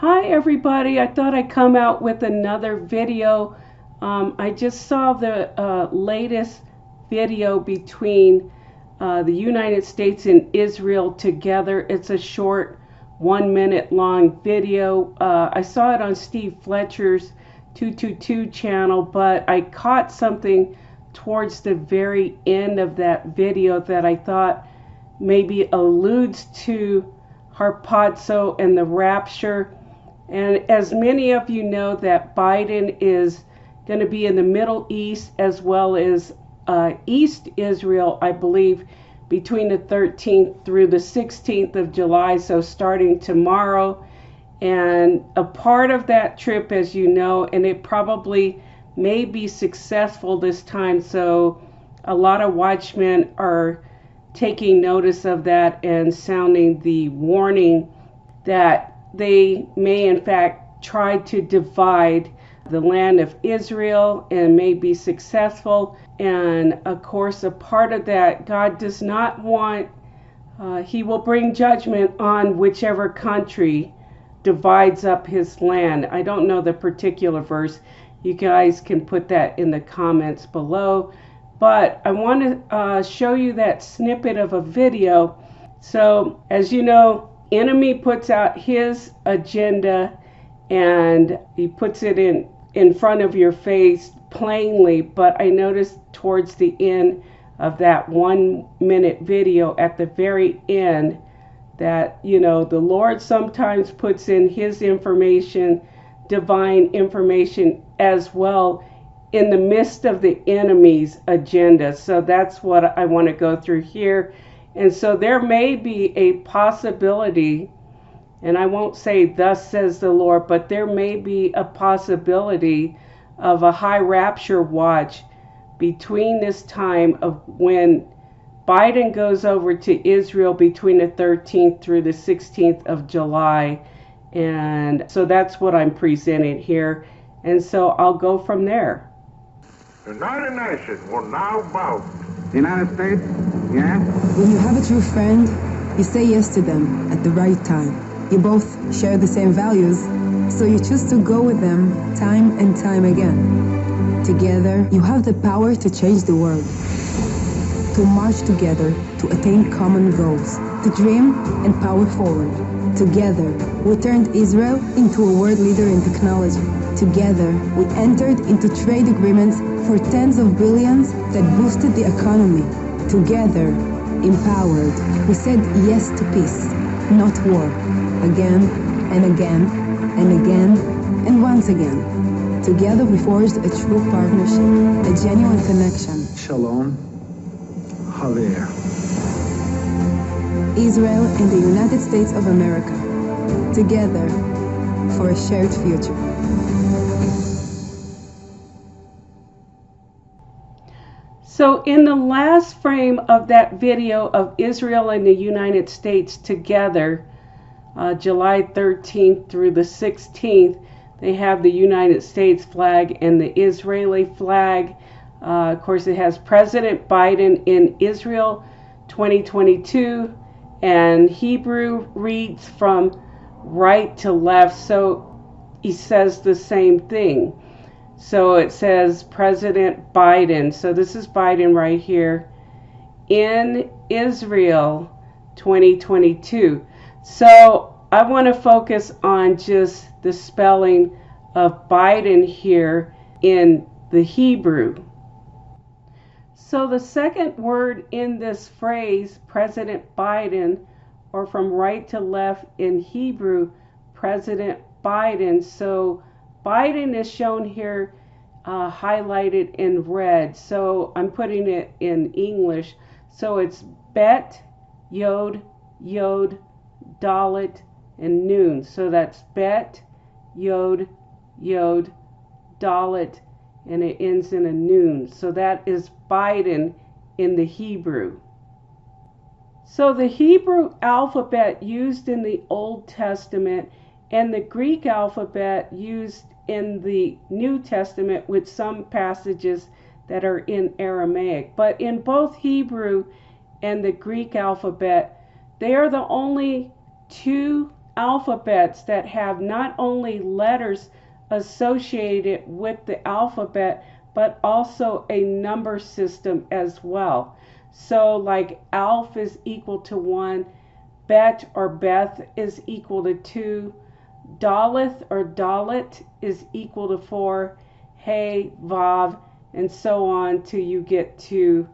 Hi everybody, I thought I'd come out with another video. I just saw the latest video between the United States and Israel together. It's a short 1 minute long video. I saw it on Steve Fletcher's 222 channel, but I caught something towards the very end of that video that I thought maybe alludes to HARPAZO and the Rapture. And as many of you know, that Biden is going to be in the Middle East as well as East Israel, I believe, between the 13th through the 16th of July, so starting tomorrow. And a part of that trip, as you know, and it probably may be successful this time, so a lot of watchmen are taking notice of that and sounding the warning that they may in fact try to divide the land of Israel and may be successful. And of course, a part of that, God does not want, he will bring judgment on whichever country divides up his land. I don't know the particular verse. You guys can put that in the comments below. But I want to show you that snippet of a video. So as you know, enemy puts out his agenda and he puts it in front of your face plainly. But I noticed towards the end of that 1 minute video, at the very end, that, you know, the Lord sometimes puts in his information, divine information as well, in the midst of the enemy's agenda. So that's what I want to go through here. And so there may be a possibility, and I won't say thus says the Lord, but there may be a possibility of a high rapture watch between this time of when Biden goes over to Israel between the 13th through the 16th of July. And so that's what I'm presenting here. And so I'll go from there. The United Nations will now bow. The United States, yes? When you have a true friend, you say yes to them at the right time. You both share the same values, so you choose to go with them time and time again. Together, you have the power to change the world, to march together to attain common goals, to dream and power forward. Together, we turned Israel into a world leader in technology. Together, we entered into trade agreements for tens of billions that boosted the economy. Together, empowered, we said yes to peace, not war. Again and again and again and once again. Together we forged a true partnership, a genuine connection. Shalom. Javier. Israel and the United States of America, together for a shared future. So in the last frame of that video of Israel and the United States together, July 13th through the 16th, they have the United States flag and the Israeli flag. Of course, it has President Biden in Israel 2022, and Hebrew reads from right to left, so he says the same thing. So it says President Biden. So this is Biden right here in Israel 2022. So I want to focus on just the spelling of Biden here in the Hebrew. So the second word in this phrase, President Biden, or from right to left in Hebrew, President Biden. So Biden is shown here highlighted in red. So I'm putting it in English. So it's Bet, Yod, Yod, Dalet, and Nun. So that's Bet, Yod, Yod, Dalet, and it ends in a Nun. So that is Biden in the Hebrew. So the Hebrew alphabet used in the Old Testament and the Greek alphabet used in the New Testament, with some passages that are in Aramaic. But in both Hebrew and the Greek alphabet, they are the only two alphabets that have not only letters associated with the alphabet, but also a number system as well. So like Alf is equal to 1, Bet or Beth is equal to 2, Daleth or Dalet is equal to 4, Hey, Vav, and so on till you get to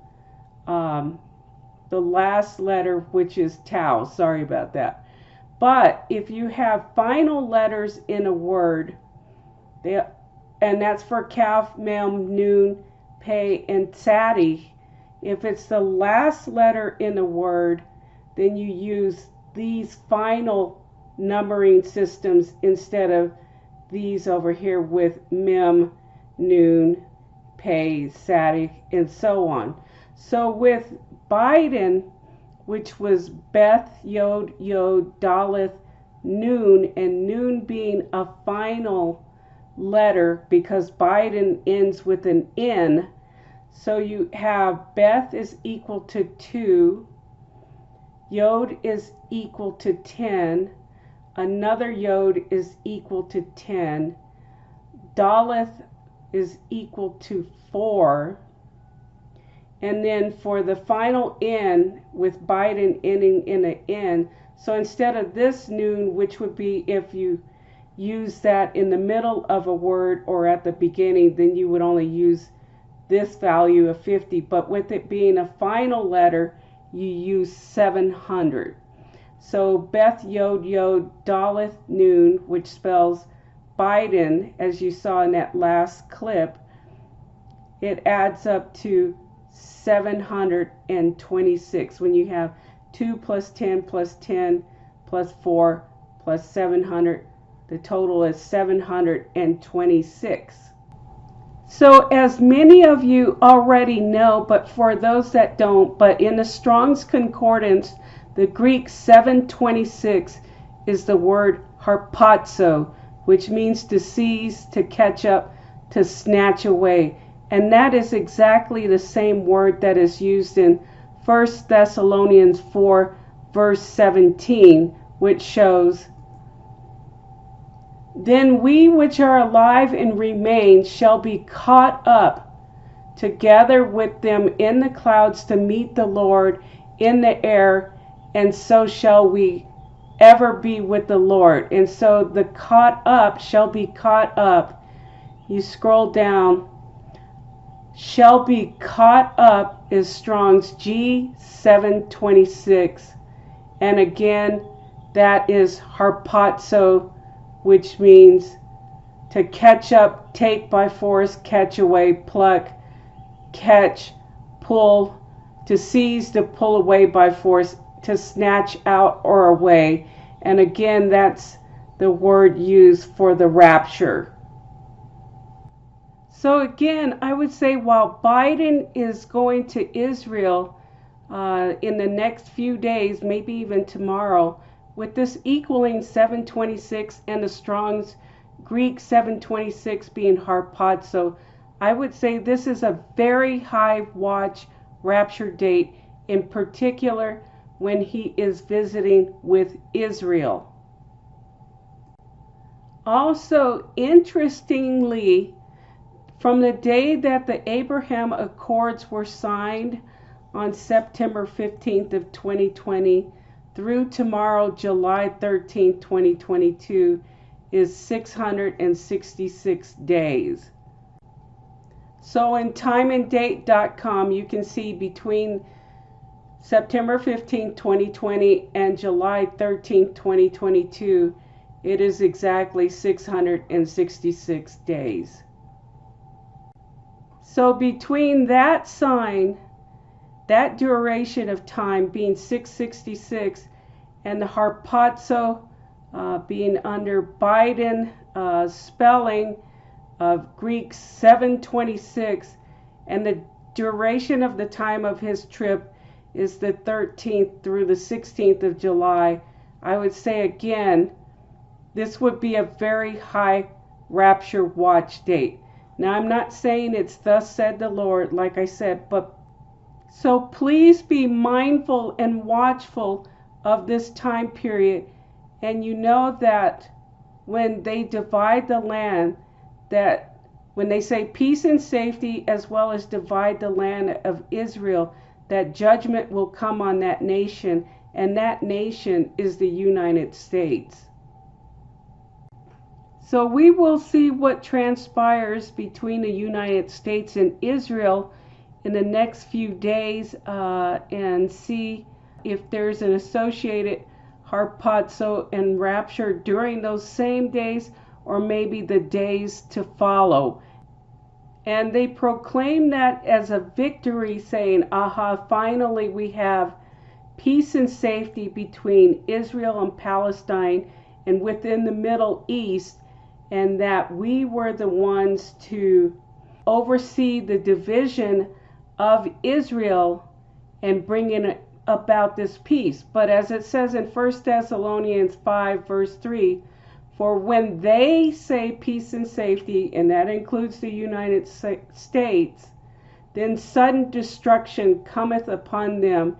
the last letter, which is Tau. Sorry about that. But if you have final letters in a word, and that's for Kaf, Mem, Nun, Pe, and Tzadi, if it's the last letter in a word, then you use these final numbering systems instead of these over here with Mem, Nun, Pe, Tzadi, and so on. So with Biden, which was Beth, Yod, Daleth, Nun, and Nun being a final letter because Biden ends with an N. So you have Beth is equal to 2, Yod is equal to 10, another Yod is equal to 10, Daleth is equal to 4, and then for the final N with Biden ending in an N, so instead of this Nun, which would be if you use that in the middle of a word or at the beginning, then you would only use this value of 50. But with it being a final letter, you use 700. So Beth, Yod, Daleth, Nun, which spells Biden, as you saw in that last clip, it adds up to 726 when you have 2 plus 10 plus 10 plus 4 plus 700. The total is 726. So as many of you already know, but for those that don't, but in the Strong's Concordance, the Greek 726 is the word HARPAZO, which means to seize, to catch up, to snatch away. And that is exactly the same word that is used in 1 Thessalonians 4, verse 17, which shows, Then we which are alive and remain shall be caught up together with them in the clouds to meet the Lord in the air, and so shall we ever be with the Lord. And so the caught up shall be caught up. You scroll down. Shall be caught up is Strong's G726. And again, that is harpazo, which means to catch up, take by force, catch away, pluck, catch, pull, to seize, to pull away by force, to snatch out or away. And again, that's the word used for the rapture. So again, I would say while Biden is going to Israel in the next few days, maybe even tomorrow, with this equaling 726 and the Strong's Greek 726 being harpazo, I would say this is a very high watch rapture date, in particular when he is visiting with Israel. Also, interestingly, from the day that the Abraham Accords were signed on September 15th of 2020 through tomorrow, July 13th, 2022, is 666 days. So in timeanddate.com, you can see between September 15th, 2020 and July 13th, 2022, it is exactly 666 days. So between that sign, that duration of time being 666, and the harpazo being under Biden spelling of Greek 726, and the duration of the time of his trip is the 13th through the 16th of July, I would say again, this would be a very high rapture watch date. Now, I'm not saying it's thus said the Lord, like I said, but so please be mindful and watchful of this time period And you know that when they divide the land, that when they say peace and safety as well as divide the land of Israel, that judgment will come on that nation, and that nation is the United States. So we will see what transpires between the United States and Israel in the next few days, and see if there's an associated HARPAZO and Rapture during those same days, or maybe the days to follow. And they proclaim that as a victory, saying, aha, finally we have peace and safety between Israel and Palestine and within the Middle East, and that we were the ones to oversee the division of Israel and bringing about this peace. But as it says in 1 Thessalonians 5 verse 3, for when they say peace and safety, and that includes the United States, then sudden destruction cometh upon them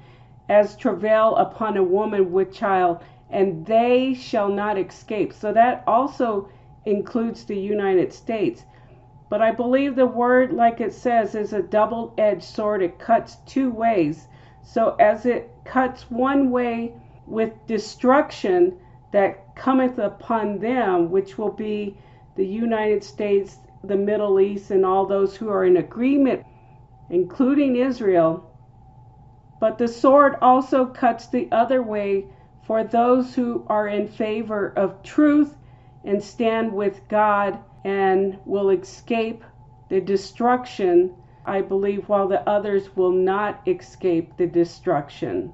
as travail upon a woman with child, and they shall not escape. So that also includes the United States. But I believe the word, like it says, is a double-edged sword. It cuts two ways. So as it cuts one way with destruction that cometh upon them, which will be the United States, the Middle East, and all those who are in agreement, including Israel. But the sword also cuts the other way for those who are in favor of truth and stand with God and will escape the destruction, I believe, while the others will not escape the destruction.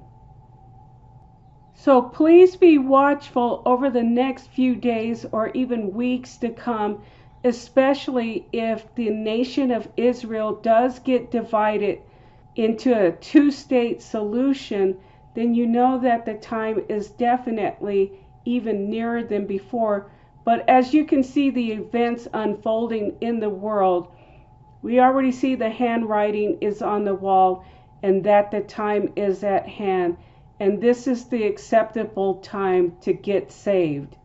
So please be watchful over the next few days or even weeks to come, especially if the nation of Israel does get divided into a two-state solution. Then you know that the time is definitely even nearer than before. But as you can see the events unfolding in the world, we already see the handwriting is on the wall, and that the time is at hand. And this is the acceptable time to get saved.